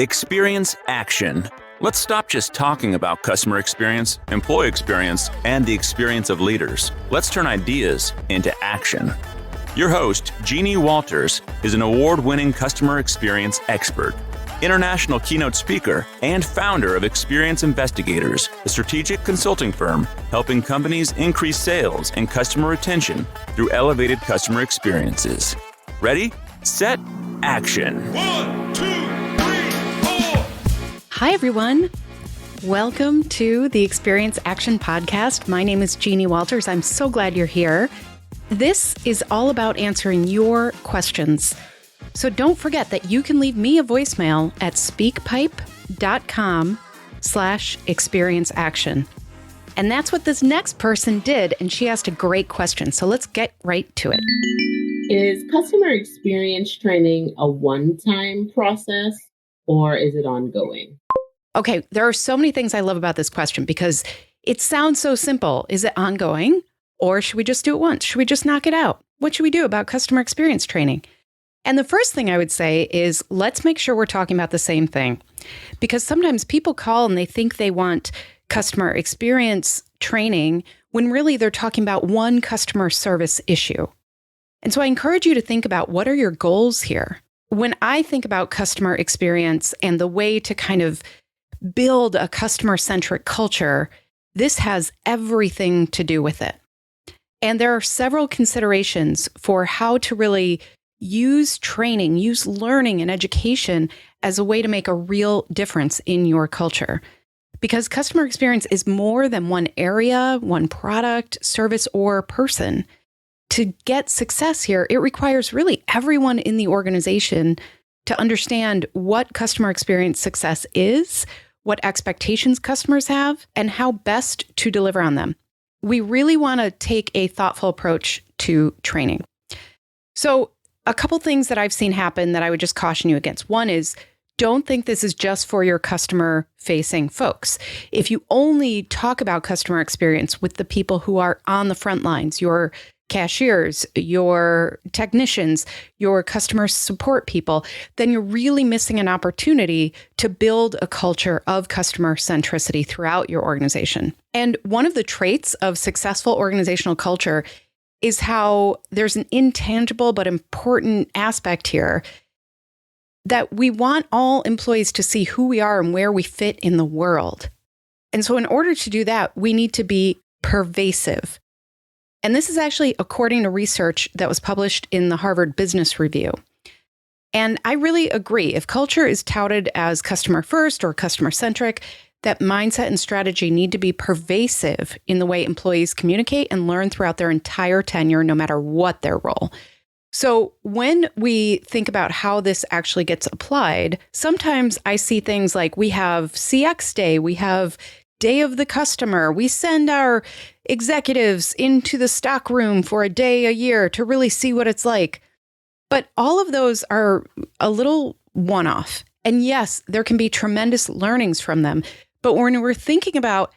Experience action. Let's stop just talking about customer experience, employee experience, and the experience of leaders. Let's turn ideas into action. Your host, Jeannie Walters, is an award-winning customer experience expert, international keynote speaker, and founder of Experience Investigators, a strategic consulting firm helping companies increase sales and customer retention through elevated customer experiences. Ready, set, action. 1, 2, 3, 4. Hi, everyone. Welcome to the Experience Action Podcast. My name is Jeannie Walters. I'm so glad you're here. This is all about answering your questions. So don't forget that you can leave me a voicemail at speakpipe.com/experienceaction. And that's what this next person did, and she asked a great question. So let's get right to it. Is customer experience training a one-time process or is it ongoing? Okay, there are so many things I love about this question because it sounds so simple. Is it ongoing or should we just do it once? Should we just knock it out? What should we do about customer experience training? And the first thing I would say is let's make sure we're talking about the same thing, because sometimes people call and they think they want customer experience training when really they're talking about one customer service issue. And so I encourage you to think about what are your goals here? When I think about customer experience and the way to kind of build a customer-centric culture, this has everything to do with it. And there are several considerations for how to really use training, use learning and education as a way to make a real difference in your culture. Because customer experience is more than one area, one product, service, or person. To get success here, it requires really everyone in the organization to understand what customer experience success is, what expectations customers have, and how best to deliver on them. We really want to take a thoughtful approach to training. So a couple things that I've seen happen that I would just caution you against. One is, don't think this is just for your customer-facing folks. If you only talk about customer experience with the people who are on the front lines, your cashiers, your technicians, your customer support people, then you're really missing an opportunity to build a culture of customer centricity throughout your organization. And one of the traits of successful organizational culture is how there's an intangible but important aspect here that we want all employees to see who we are and where we fit in the world. And so in order to do that, we need to be pervasive. And this is actually according to research that was published in the Harvard Business Review. And I really agree. If culture is touted as customer first or customer centric, that mindset and strategy need to be pervasive in the way employees communicate and learn throughout their entire tenure, no matter what their role. So when we think about how this actually gets applied, sometimes I see things like we have CX Day, we have Day of the Customer. We send our executives into the stock room for a day a year to really see what it's like. But all of those are a little one-off. And yes, there can be tremendous learnings from them. But when we're thinking about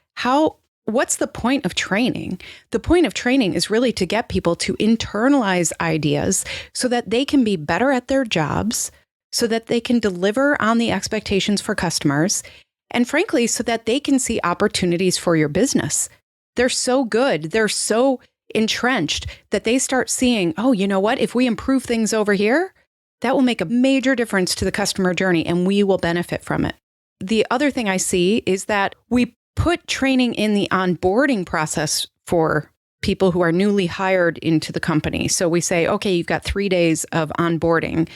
what's the point of training? The point of training is really to get people to internalize ideas so that they can be better at their jobs, so that they can deliver on the expectations for customers, and frankly, so that they can see opportunities for your business. They're so good, they're so entrenched that they start seeing, oh, you know what? If we improve things over here, that will make a major difference to the customer journey and we will benefit from it. The other thing I see is that we put training in the onboarding process for people who are newly hired into the company. So we say, okay, you've got 3 days of onboarding.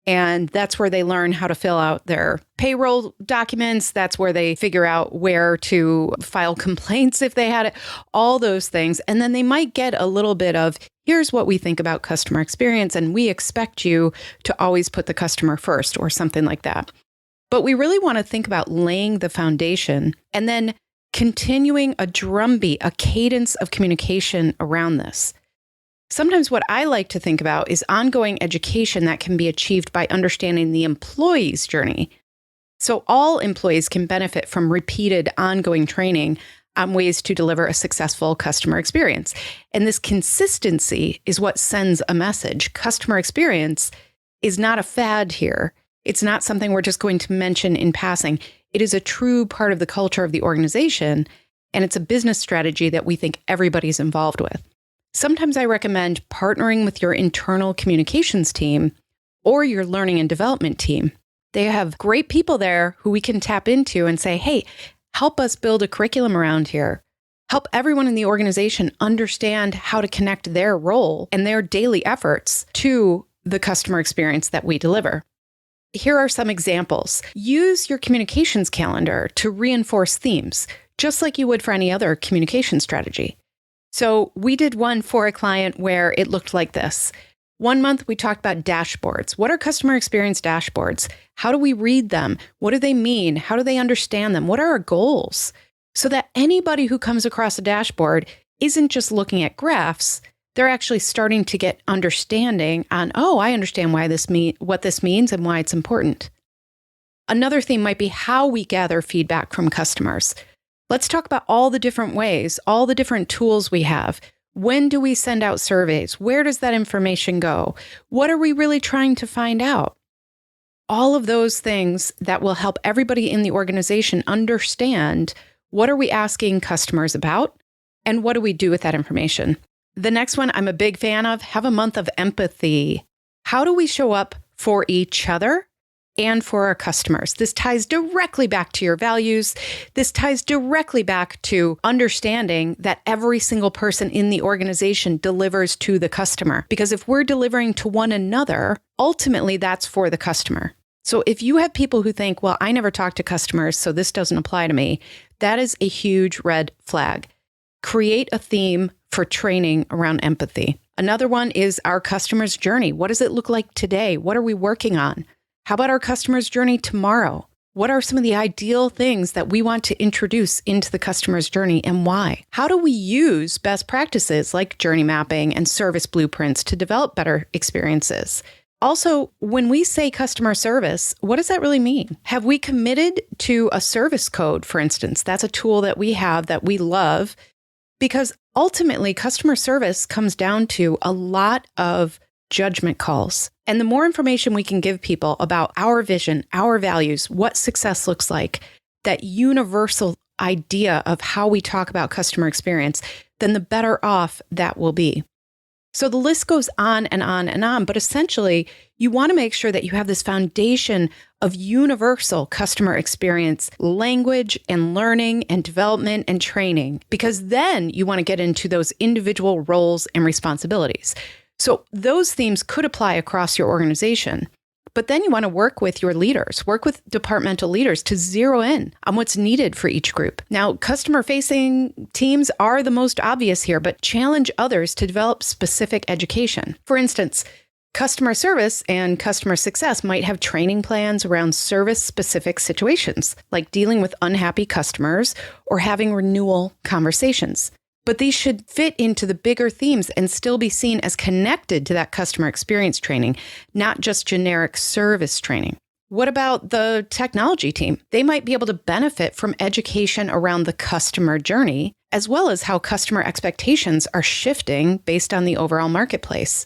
And that's where they learn how to fill out their payroll documents. That's where they figure out where to file complaints if they had it, all those things. And then they might get a little bit of, here's what we think about customer experience, and we expect you to always put the customer first or something like that. But we really want to think about laying the foundation and then continuing a drumbeat, a cadence of communication around this. Sometimes what I like to think about is ongoing education that can be achieved by understanding the employee's journey. So all employees can benefit from repeated ongoing training on ways to deliver a successful customer experience. And this consistency is what sends a message. Customer experience is not a fad here. It's not something we're just going to mention in passing. It is a true part of the culture of the organization, and it's a business strategy that we think everybody's involved with. Sometimes I recommend partnering with your internal communications team or your learning and development team. They have great people there who we can tap into and say, hey, help us build a curriculum around here. Help everyone in the organization understand how to connect their role and their daily efforts to the customer experience that we deliver. Here are some examples. Use your communications calendar to reinforce themes, just like you would for any other communication strategy. So we did one for a client where it looked like this. One month, we talked about dashboards. What are customer experience dashboards? How do we read them? What do they mean? How do they understand them? What are our goals? So that anybody who comes across a dashboard isn't just looking at graphs, they're actually starting to get understanding on, oh, I understand what this means and why it's important. Another theme might be how we gather feedback from customers. Let's talk about all the different ways, all the different tools we have. When do we send out surveys? Where does that information go? What are we really trying to find out? All of those things that will help everybody in the organization understand what are we asking customers about and what do we do with that information. The next one I'm a big fan of, have a month of empathy. How do we show up for each other and for our customers? This ties directly back to your values. This ties directly back to understanding that every single person in the organization delivers to the customer. Because if we're delivering to one another, ultimately that's for the customer. So if you have people who think, well, I never talk to customers, so this doesn't apply to me, that is a huge red flag. Create a theme for training around empathy. Another one is our customer's journey. What does it look like today? What are we working on? How about our customer's journey tomorrow? What are some of the ideal things that we want to introduce into the customer's journey and why? How do we use best practices like journey mapping and service blueprints to develop better experiences? Also, when we say customer service, what does that really mean? Have we committed to a service code, for instance? That's a tool that we have that we love because ultimately customer service comes down to a lot of judgment calls. And the more information we can give people about our vision, our values, what success looks like, that universal idea of how we talk about customer experience, then the better off that will be. So the list goes on and on and on, but essentially you want to make sure that you have this foundation of universal customer experience, language and learning and development and training, because then you want to get into those individual roles and responsibilities. So those themes could apply across your organization, but then you want to work with your leaders, work with departmental leaders to zero in on what's needed for each group. Now, customer-facing teams are the most obvious here, but challenge others to develop specific education. For instance, customer service and customer success might have training plans around service-specific situations, like dealing with unhappy customers or having renewal conversations. But these should fit into the bigger themes and still be seen as connected to that customer experience training, not just generic service training. What about the technology team? They might be able to benefit from education around the customer journey, as well as how customer expectations are shifting based on the overall marketplace.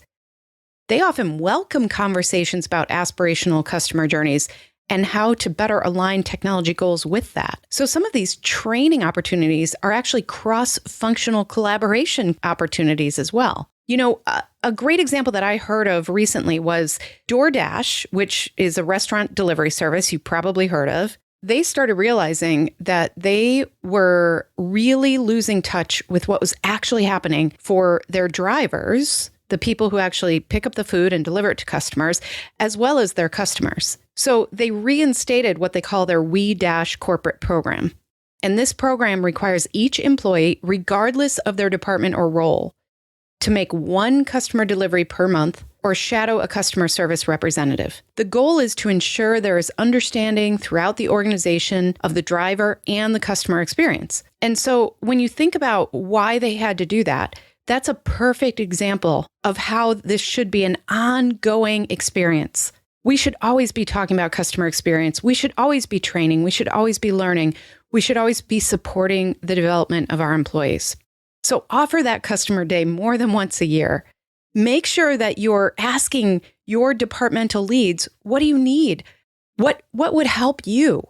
They often welcome conversations about aspirational customer journeys and how to better align technology goals with that. So some of these training opportunities are actually cross-functional collaboration opportunities as well. You know, a great example that I heard of recently was DoorDash, which is a restaurant delivery service you probably heard of. They started realizing that they were really losing touch with what was actually happening for their drivers, the people who actually pick up the food and deliver it to customers, as well as their customers. So they reinstated what they call their We Dash corporate program. And this program requires each employee, regardless of their department or role, to make one customer delivery per month or shadow a customer service representative. The goal is to ensure there is understanding throughout the organization of the driver and the customer experience. And so when you think about why they had to do that, that's a perfect example of how this should be an ongoing experience. We should always be talking about customer experience. We should always be training. We should always be learning. We should always be supporting the development of our employees. So offer that customer day more than once a year. Make sure that you're asking your departmental leads, what do you need? What would help you?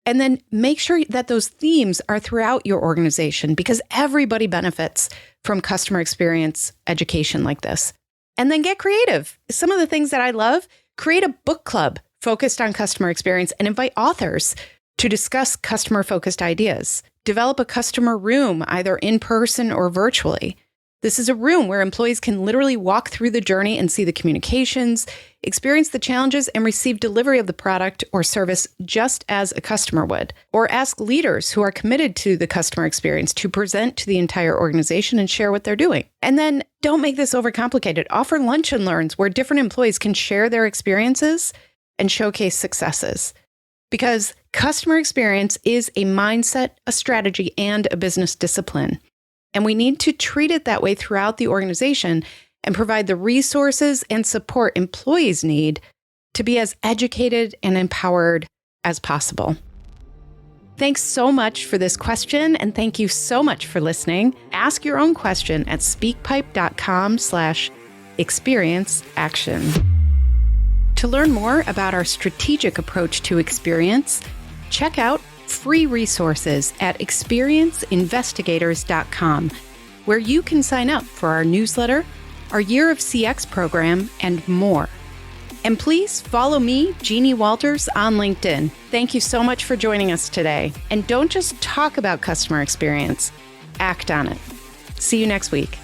And then make sure that those themes are throughout your organization, because everybody benefits from customer experience education like this. And then get creative. Some of the things that I love, create a book club focused on customer experience and invite authors to discuss customer-focused ideas. Develop a customer room, either in person or virtually. This is a room where employees can literally walk through the journey and see the communications, experience the challenges, and receive delivery of the product or service just as a customer would. Or ask leaders who are committed to the customer experience to present to the entire organization and share what they're doing. And then don't make this overcomplicated. Offer lunch and learns where different employees can share their experiences and showcase successes. Because customer experience is a mindset, a strategy, and a business discipline. And we need to treat it that way throughout the organization and provide the resources and support employees need to be as educated and empowered as possible. Thanks so much for this question, and thank you so much for listening. Ask your own question at speakpipe.com/experienceaction. To learn more about our strategic approach to experience, check out free resources at experienceinvestigators.com, where you can sign up for our newsletter, our Year of CX program, and more. And please follow me, Jeannie Walters, on LinkedIn. Thank you so much for joining us today. And don't just talk about customer experience, act on it. See you next week.